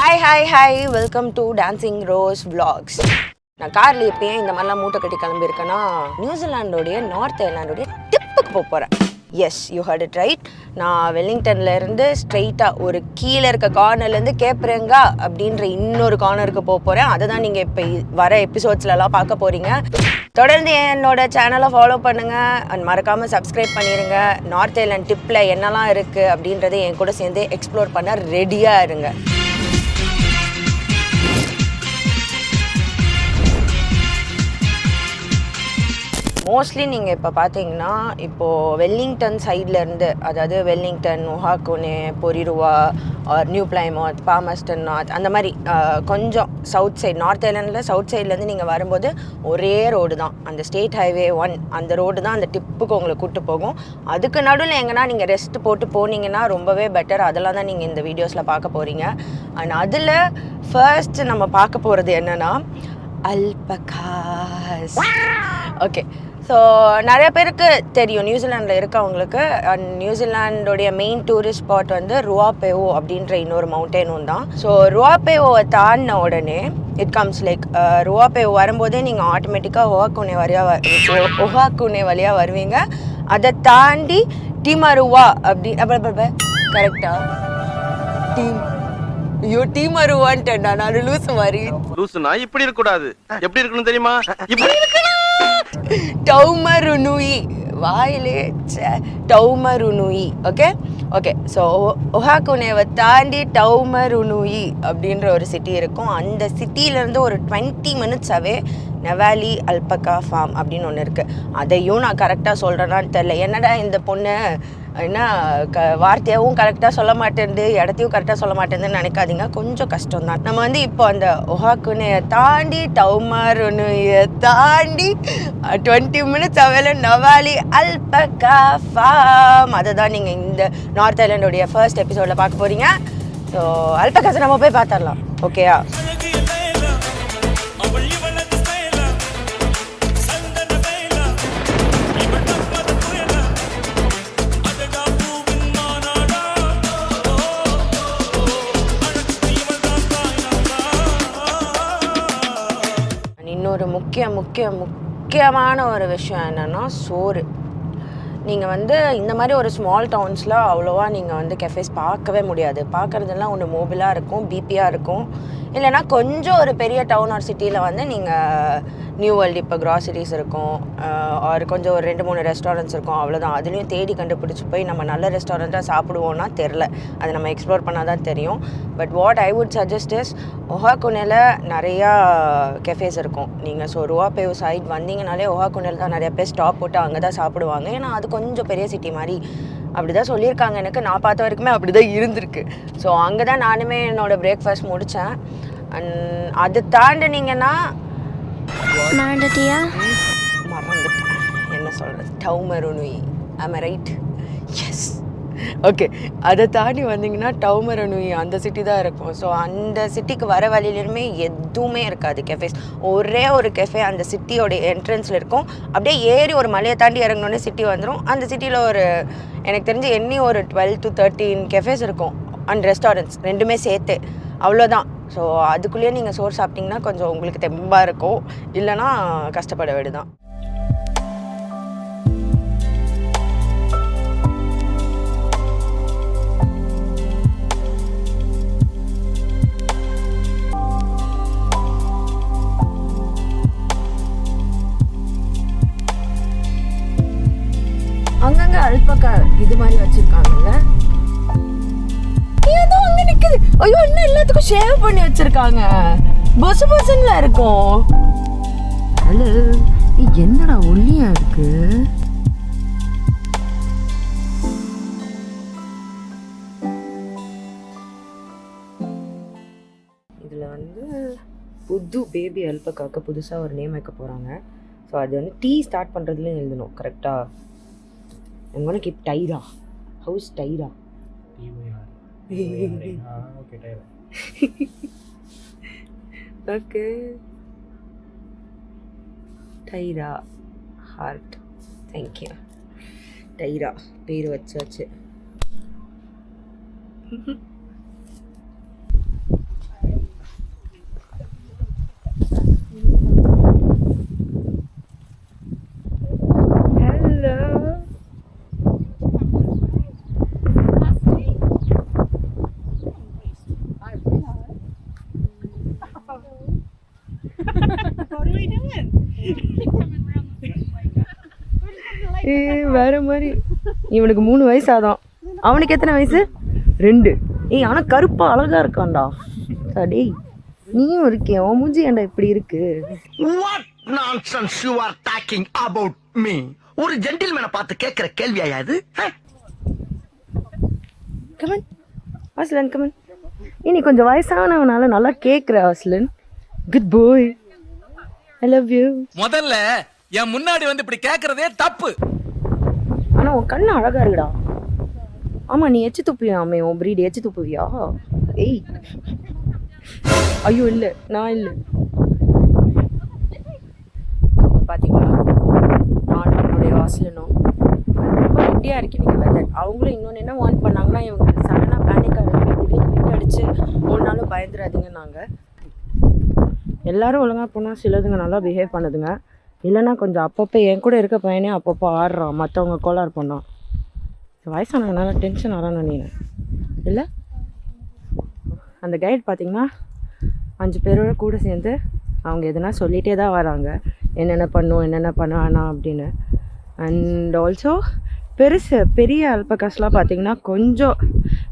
Hi welcome to dancing rose vlogs. நான் காரில் எப்பயும் இந்த மாதிரிலாம் மூட்டை கட்டி கிளம்பியிருக்கேன்னா நியூசிலாண்டோடைய நார்த் ஐலாண்டோடைய டிப்புக்கு போகிறேன். Yes, you heard it right. நான் வெல்லிங்டன்லேருந்து ஸ்ட்ரெயிட்டாக ஒரு கீழே இருக்க கார்னர்லேருந்து கேப்ரேங்கா அப்படின்ற இன்னொரு கார்னருக்கு போகிறேன். அதை தான் நீங்கள் இப்போ வர எபிசோட்ஸ்லலாம் பார்க்க போகிறீங்க. தொடர்ந்து என்னோட சேனலை ஃபாலோ பண்ணுங்கள் அண்ட் மறக்காமல் சப்ஸ்கிரைப் பண்ணிடுங்க. நார்த் ஐலாண்ட் டிப்பில் என்னெல்லாம் இருக்குது அப்படின்றத என் கூட சேர்ந்து எக்ஸ்ப்ளோர் பண்ண ரெடியாக இருங்க. மோஸ்ட்லி நீங்கள் இப்போ பார்த்தீங்கன்னா இப்போது வெல்லிங்டன் சைட்லேருந்து, அதாவது வெல்லிங்டன், ஒஹாகுனே, பொரிருவா, நியூ பிளைமவுத், பாமஸ்டன் நார்த், அந்த மாதிரி கொஞ்சம் சவுத் சைட், நார்த் ஐலாண்டில் சவுத் சைட்லேருந்து நீங்கள் வரும்போது ஒரே ரோடு தான், அந்த ஸ்டேட் ஹைவே 1 அந்த ரோடு தான் அந்த டிப்புக்கு உங்களை கூப்பிட்டு போகும். அதுக்கு நடுவில் எங்கன்னா நீங்கள் ரெஸ்ட் போட்டு போனீங்கன்னா ரொம்பவே பெட்டர். அதெல்லாம் தான் நீங்கள் இந்த வீடியோஸில் பார்க்க போகிறீங்க. அண்ட் அதில் ஃபர்ஸ்ட் நம்ம பார்க்க போகிறது என்னென்னா அல்பகாஸ். ஓகே, ஸோ நிறைய பேருக்கு தெரியும் நியூசிலாண்டில் இருக்கவங்களுக்கு. நியூசிலாண்டோடைய மெயின் டூரிஸ்ட் ஸ்பாட் வந்து ருவாபேவோ அப்படின்ற இன்னொரு மவுண்டெயினும் தான். ஸோ ருவாபேவோவை தாண்டின உடனே இட் கம்ஸ் லைக் ருவாபேவோ வரும்போதே நீங்கள் ஆட்டோமேட்டிக்காக ஒஹாகுனே வழியாக வருவீங்க. அதை தாண்டி டிமருவா அப்படி கரெக்டா டீமருவான்ட்டேன் நான் லூசு மாதிரி. லூசுனா இப்படி இருக்க கூடாது, எப்படி இருக்கணும் தெரியுமா? இப்படி டவுமருனுயி வாயிலே டவுமருனுயி. ஓகே ஸோ ஒஹாகுனேவை தாண்டி டவுமருனுயி அப்படின்ற ஒரு சிட்டி இருக்கும். அந்த சிட்டியிலேருந்து ஒரு 20 minutes அவே நெவாலி அல்பகா ஃபார்ம் அப்படின்னு ஒன்று இருக்குது. அதையும் நான் கரெக்டாக சொல்கிறேன்னான்னு தெரில. என்னடா இந்த பொண்ணு என்ன வார்த்தையாகவும் கரெக்டாக சொல்ல மாட்டேன்து, இடத்தையும் கரெக்டாக சொல்ல மாட்டேன்னு நினைக்காதீங்க, கொஞ்சம் கஷ்டம் தான். நம்ம வந்து இப்போ அந்த ஒஹாகுனேயை தாண்டி டவுமருனுயை தாண்டி 20 minutes அவையில் நெவாலி அல்பகா ஃபார்ம், அதை தான் நீங்கள் இந்த நார்த் ஐலாண்டோடைய ஃபர்ஸ்ட் எபிசோடில் பார்க்க போகிறீங்க. ஸோ அல்பகாஸை நம்ம போய் பார்த்துடலாம். ஓகேயா? இன்னொரு முக்கியமான ஒரு விஷயம் என்னென்னா சோறு. நீங்கள் வந்து இந்த மாதிரி ஒரு ஸ்மால் டவுன்ஸில் அவ்வளோவா நீங்கள் வந்து கெஃபேஸ் பார்க்கவே முடியாது. பார்க்குறதெல்லாம் ஒன்று மோபிளாக இருக்கும், பிபியாக இருக்கும், இல்லைனா கொஞ்சம் ஒரு பெரிய டவுன் ஆர் சிட்டியில் வந்து நீங்கள் நியூ வேர்ல்டு இப்போ க்ராசரிஸ் இருக்கும், ஒரு கொஞ்சம் ஒரு 2-3 ரெஸ்டாரண்ட்ஸ் இருக்கும், அவ்வளோதான். அதுலேயும் தேடி கண்டுபிடிச்சி போய் நம்ம நல்ல ரெஸ்டாரண்ட்டாக சாப்பிடுவோன்னா தெரில, அது நம்ம எக்ஸ்ப்ளோர் பண்ணால் தான் தெரியும். But what I would suggest is ஒஹாகுனேல நிறையா கெஃபேஸ் இருக்கும். நீங்கள் ஸோ ருவாபேவோ சைட் வந்தீங்கனாலே ஒஹாகுனேல தான் நிறைய பேர் ஸ்டாப் போட்டு அங்கே தான் சாப்பிடுவாங்க. ஏன்னா அது கொஞ்சம் பெரிய சிட்டி மாதிரி அப்படி தான் சொல்லியிருக்காங்க. எனக்கு நான் பார்த்த வரைக்குமே அப்படி தான் இருந்திருக்கு. ஸோ அங்கே தான் நானுமே என்னோடய பிரேக்ஃபாஸ்ட் முடித்தேன். அண்ட் அது தாண்டினீங்கன்னா மறந்துட்டேன் என்ன சொல்கிறது, டவுமருனுயி. ஆம் ஐ ரைட்? எஸ். ஓகே, அதை தாண்டி வந்தீங்கன்னா டவுமருனுயி அந்த சிட்டி தான் இருக்கும். ஸோ அந்த சிட்டிக்கு வர வழியிலுமே எதுவுமே இருக்காது கெஃபேஸ். ஒரே ஒரு கெஃபே அந்த சிட்டியோட என்ட்ரன்ஸில் இருக்கும். அப்படியே ஏறி ஒரு மலையை தாண்டி இறங்கினோடனே சிட்டி வந்துடும். அந்த சிட்டியில் ஒரு எனக்கு தெரிஞ்சு எண்ணி ஒரு 12 to 13 கெஃபேஸ் இருக்கும் அண்ட் ரெஸ்டாரண்ட்ஸ் ரெண்டுமே சேர்த்து, அவ்வளோதான். ஸோ அதுக்குள்ளேயே நீங்கள் சோறு சாப்பிட்டிங்கன்னா கொஞ்சம் உங்களுக்கு தெம்பாக இருக்கும், இல்லைனா கஷ்டப்பட வேண்டியதான். அங்கங்க அல்பகா இது மாதிரி வச்சிருக்காங்கல்ல, ஏதோ அங்க நிக்குது. ஐயோ, இன்னும் எல்லாத்துக்கும் ஷேவ் பண்ணி வச்சிருக்காங்க, பொசு பொசுன்னு இருக்கும். ஹலோ, என்னடா ஒல்லியா இருக்கு? இதில் வந்து புது பேபி அல்பகாக்கு புதுசாக ஒரு நேம் வைக்க போகிறாங்க. ஸோ அது வந்து டீ ஸ்டார்ட் பண்ணுறதுலேயும் எழுதணும் கரெக்டாக. I'm gonna keep Tyra. How's Tyra? Okay, Tyra. Okay. Tyra heart. Thank you. Tyra பேர் வச்சாச்சு. வேற மாதிரி. இவனுக்கு 3 வயசு ஆதான். அவனுக்கு எத்தனை வயசு? 2. ஆனால் கருப்பா அழகா இருக்கான்டா. டேய் நீயும் இருக்கே, உன் மூஞ்சி ஏன்டா இப்படி இருக்கு? What nonsense you are talking about me? ஒரு ஜென்டில்மேனை பார்த்து கேட்கிற கேள்வியா இது? Come on Aslan, come on. நீ கொஞ்சம் வயசானவனால நல்லா கேட்குற Aslan. Good boy, I love you. முதல்ல என் முன்னாடி வந்து இப்படி கேக்குறதே தப்பு. ஆனால் உன் கண்ணு அழகா இருக்குடா. ஆமாம், நீ எச்சு துப்பியாமே, உன் பிரீடு எச்சு துப்புவியா? ஏய் ஐயோ இல்லை, நான் இல்லை. பார்த்தீங்களா, நான் என்னுடைய வாசலனும் ரொம்ப ரெடியாக இருக்கு நீங்கள் வெதர். அவங்களும் இன்னொன்று என்ன வார்ன் பண்ணாங்கன்னா, இவங்க சடனாக பேனிக் ஆகிடுங்க, திடீர்னு விட்டு அடித்து 3 நாளும் பயந்துடாதீங்க. நாங்கள் எல்லோரும் ஒழுங்காக போனால் சிலதுங்க நல்லா பிஹேவ் பண்ணுதுங்க, இல்லைன்னா கொஞ்சம் அப்பப்போ என் கூட இருக்க பையனே அப்பப்போ ஆடுறான் மற்றவங்க கோளாறு பண்ணான். வயசானதுனால டென்ஷன் ஆறான்னு நீ இல்லை. அந்த கைட் பார்த்திங்கன்னா 5 பேரோட கூட சேர்ந்து அவங்க எதுனா சொல்லிகிட்டே தான் வராங்க, என்னென்ன பண்ணும் என்னென்ன பண்ண வேணாம் அப்படின்னு. அண்ட் ஆல்சோ பெரிய அல்பகாஸ்லாம் பார்த்திங்கன்னா கொஞ்சம்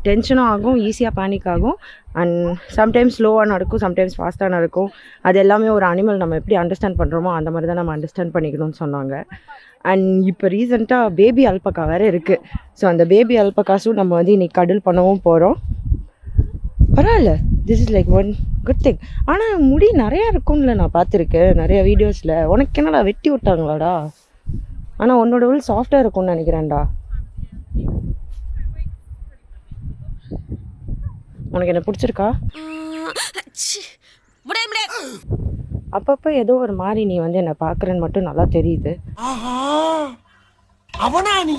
டென்ஷனும் ஆகும், ஈஸியாக பேனிக் ஆகும். அண்ட் சம்டைம்ஸ் ஸ்லோவாக நடக்கும், சம்டைம்ஸ் ஃபாஸ்ட்டாக நடக்கும். அது எல்லாமே ஒரு அனிமல் நம்ம எப்படி அண்டர்ஸ்டாண்ட் பண்ணுறோமோ அந்த மாதிரி தான் நம்ம அண்டர்ஸ்டாண்ட் பண்ணிக்கணும்னு சொன்னாங்க. அண்ட் இப்போ ரீசெண்டாக பேபி அல்பகா வேறு இருக்குது. ஸோ அந்த பேபி அல்பகாஸும் நம்ம வந்து இன்றைக்கி கடல் பண்ணவும் போகிறோம். பரவாயில்ல, this is like one good thing. ஆனால் முடி நிறையா இருக்கும்ல, நான் பார்த்துருக்கேன் நிறையா வீடியோஸில். உனக்கு என்னடா வெட்டி விட்டாங்களாடா? ஆனால் உன்னோட உள் சாஃப்டாக இருக்கும்னு நினைக்கிறேன்டா. உனக்கு என்ன பிடிச்சிருக்கா? அப்பப்போ ஏதோ ஒரு மாதிரி நீ வந்து என்னை பார்க்குறேன்னு மட்டும் நல்லா தெரியுது. அவனா நீ?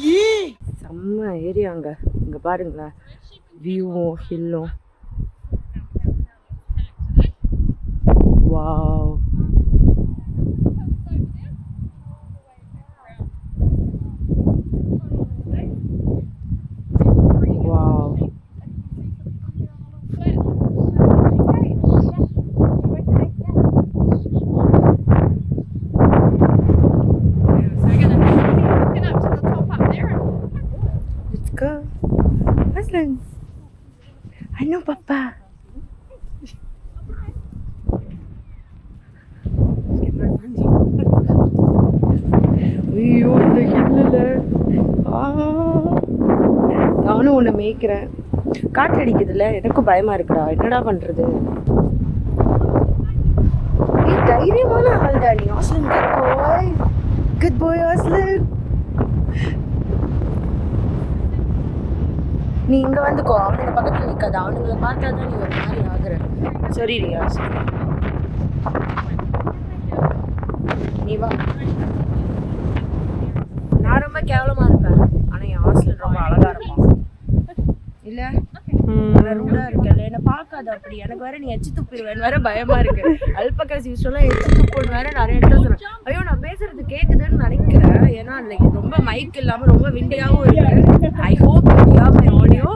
செம்ம ஏரியாங்க இங்கே பாருங்களேன், வியூவும் ஹில்லும். Wow, wow. Let's go. Aslan. I know, Papa. ஐயோ இந்த ஹில்லில் நானும் உன்னை மேய்க்கிறேன். காற்றடிக்குதுல்ல, எனக்கும் பயமாக இருக்குடா. என்னடா பண்ணுறது? தைரியமான ஆள்டா நீ ஆஸ்லன். குட் பாய் ஆஸ்லன். நீ இங்கே வந்துக்கோ, அவனுங்க பக்கத்தில் நிற்காது. அவனுங்களை பார்த்தா தான் நீ ஒரு மாதிரி ஆகுற. சரி ரியா, நீ வா. நான் ரொம்ப கேவலமாக இருப்பேன், ஆனால் என் ஆஸ்லன் ரொம்ப அழகாக இருப்பான். இல்லை ரூடாக இருக்கல, என்னை பார்க்காது அப்படி. எனக்கு வேற நீ எச்சு துப்பிடுவேன் வேற பயமா இருக்கு. அல்பகாஸ் யூஸ்வலாக எச்சு துப்புன்னு வேற நிறைய இடத்துல சொல்றேன். ஐயோ நான் பேசுறது கேட்குதுன்னு நினைக்கிறேன், ஏன்னா லைக் ரொம்ப மைக் இல்லாமல் ரொம்ப விண்டியாகவும் இருக்கு. ஐ ஹோப் மை ஆடியோ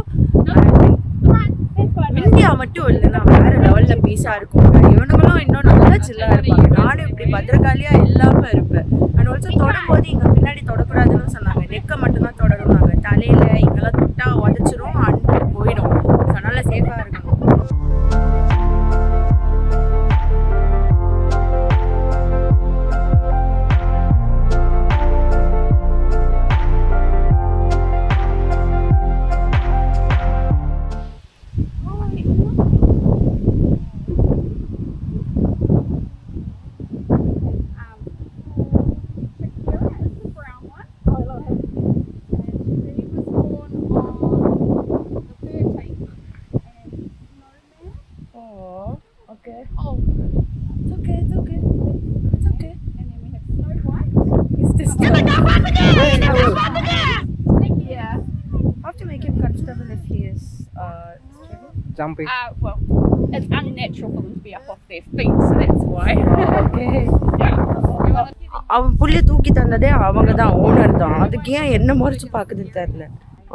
விண்டியா மட்டும் இல்லைன்னா வேற லெவலில் பீஸாக இருக்கும். இவனுங்களும் இன்னும் நல்லா சில்லாக இருப்பாங்க. நானும் இப்படி பத்திரகாலியாக இல்லாமல் இருப்பேன். அண்ட் ஆல்சோ தொடரும்போது இங்கே பின்னாடி தொடக்கூடாதுன்னு சொன்னாங்க, நெக்கை மட்டும்தான் தொடரும்னாங்க. தலையில் இங்கெல்லாம் தொட்டா உதச்சிரும், அண்டு போயிடும். ஸோ அதனால் சேஃபாக இருக்கணும். Jumping. Well, it's unnatural for them to be up off their feet, so that's why. Okay. அவன் புள்ளிய தூக்கி தந்ததே அவங்க தான், ஓனர் தான். அதுக்கு ஏன் என்ன முறைச்சு பார்க்குதுன்னு தெரியல.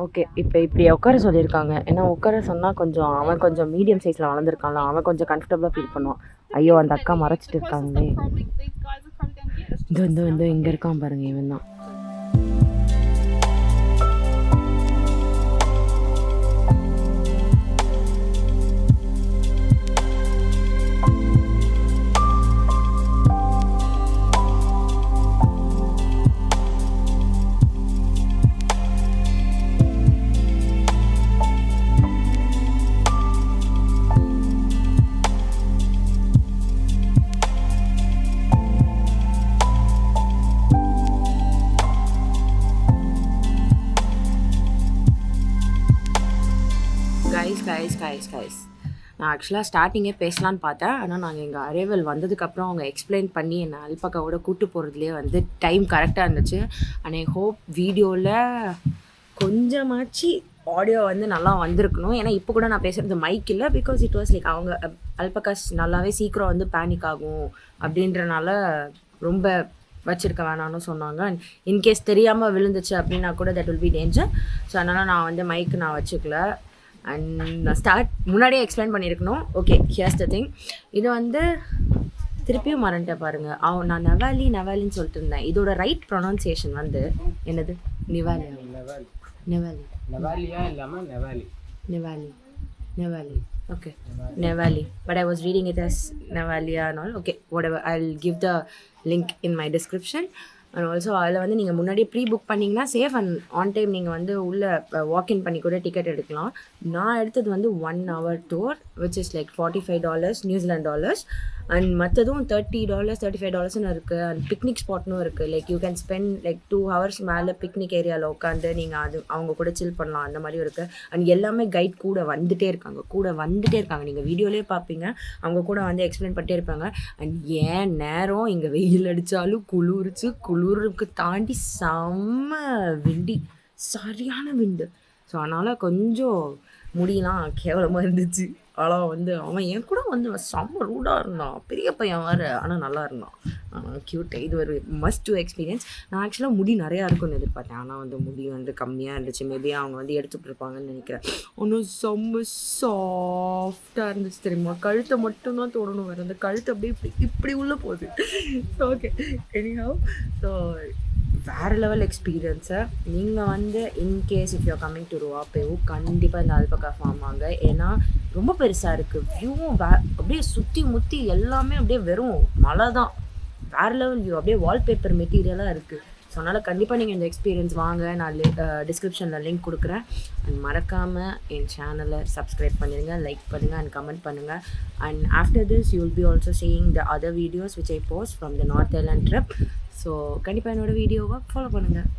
ஓகே, இப்போ இப்படி உட்கார சொல்லியிருக்காங்க. ஏன்னா உட்கார சொன்னால் கொஞ்சம் அவன் கொஞ்சம் மீடியம் சைஸில் வளர்ந்துருக்கான்ல, அவன் கொஞ்சம் கம்ஃபர்டபுளாக ஃபீல் பண்ணுவான். ஐயோ அந்த அக்கா மறைச்சிட்டு இருக்காங்களே. இந்த இங்கே இருக்கான் பாருங்க, இவன் தான். கைஸ் நான் ஆக்சுவலாக ஸ்டார்டிங்கே பேசலான்னு பார்த்தேன். ஆனால் நாங்கள் எங்கள் அரைவல் வந்ததுக்கப்புறம் அவங்க எக்ஸ்பிளைன் பண்ணி என்னை அல்பக்காவோட கூட்டு போகிறதுலேயே வந்து டைம் கரெக்டாக இருந்துச்சு. அண்ட் ஐ ஹோப் வீடியோவில் கொஞ்சமாச்சு ஆடியோ வந்து நல்லா வந்திருக்கணும். ஏன்னா இப்போ கூட நான் பேசுகிறது மைக் இல்லை, பிகாஸ் இட் வாஸ் லைக் அவங்க அல்பக்காஸ் நல்லாவே சீக்கிரம் வந்து பேனிக் ஆகும் அப்படின்றனால ரொம்ப வச்சுருக்க வேணான்னு சொன்னாங்க. அண்ட் இன்கேஸ் தெரியாமல் விழுந்துச்சு அப்படின்னா கூட that will be danger. So அதனால் நான் வந்து மைக்கு நான் வச்சுக்கல. அண்ட் நான் முன்னாடியே எக்ஸ்பிளைன் பண்ணியிருக்கணும். Okay, here's the thing. இது வந்து திருப்பியும் மறந்துட்டேன் பாருங்கள். நான் நெவாலின்னு சொல்லிட்டு இருந்தேன். இதோட ரைட் ப்ரொனவுன்சியேஷன் வந்து என்னது? நெவாலி. Okay, Nevali. But I was reading it as Nevalia and all. Okay, whatever. I'll give the link in my description. And also அதில் வந்து நீங்கள் முன்னாடியே ப்ரீ புக் பண்ணிங்கன்னா சேஃப் அண்ட் ஆன் டைம் நீங்கள் வந்து உள்ளே வாக்இன் பண்ணி கூட டிக்கெட் எடுக்கலாம். நான் எடுத்தது வந்து 1 hour tour, which is like $45 New Zealand dollars. And மற்றதும் $30 $35 இருக்குது. அண்ட் பிக்னிக் ஸ்பாட்னும் இருக்குது. Like you can spend like 2 hours மேலே பிக்னிக் ஏரியாவில் உட்காந்து நீங்கள் அவங்க கூட சில் பண்ணலாம், அந்த மாதிரி இருக்குது. அண்ட் எல்லாமே கைட் கூட வந்துகிட்டே இருக்காங்க. நீங்கள் வீடியோலேயே பார்ப்பீங்க, அவங்க கூட வந்து எக்ஸ்பிளைன் பண்ணிட்டே இருப்பாங்க. அண்ட் ஏன் நேரம் இங்கே வெயில் அடித்தாலும் குளிருக்கு தாண்டி செம்ம விண்டி, சரியான விண்டு. ஸோ அதனால் கொஞ்சம் முடியலாம் கேவலமாக இருந்துச்சு. ஆனால் வந்து அவன் என் கூட வந்து செம்ம ரூடாக இருந்தான், பெரிய பையன் வேறு. ஆனால் நல்லா இருந்தான், க்யூட். இது ஒரு மஸ்ட் டு எக்ஸ்பீரியன்ஸ். நான் ஆக்சுவலாக முடி நிறையா இருக்கும்னு எதிர்பார்த்தேன். ஆனால் வந்து முடி வந்து கம்மியாக இருந்துச்சு. மேபி அவங்க வந்து எடுத்துகிட்டு இருப்பாங்கன்னு நினைக்கிறேன். ஒன்றும் செம்ம சாஃப்டாக இருந்துச்சு தெரியுமா. கழுத்தை மட்டும்தான் தோடணும், வேறு அந்த கழுத்து அப்படியே இப்படி உள்ளே போகுது. ஓகே, எனிஹவ், ஸோ வேறு லெவல் எக்ஸ்பீரியன்ஸை நீங்கள் வந்து in case if you're coming to Ruapehu கண்டிப்பாக இந்த அல்பக்கா ஃபார்ம் வாங்க. ஏன்னா ரொம்ப பெருசாக இருக்குது. வியூவும் அப்படியே சுற்றி முற்றி எல்லாமே அப்படியே வெறும் மழை தான். வேறு லெவல் வியூ, அப்படியே வால்பேப்பர் மெட்டீரியலாக இருக்குது. ஸோ அதனால் கண்டிப்பாக நீங்கள் இந்த எக்ஸ்பீரியன்ஸ் வாங்க. நான் டிஸ்கிரிப்ஷனில் லிங்க் கொடுக்குறேன். அண்ட் மறக்காமல் என் சேனலை சப்ஸ்கிரைப் பண்ணிடுங்க, லைக் பண்ணுங்கள் அண்ட் கமெண்ட் பண்ணுங்கள். And after this you will be also seeing the other videos which I post from the north island trip. So கண்டிப்பாக என்னோடய வீடியோவை ஃபாலோ பண்ணுங்கள்.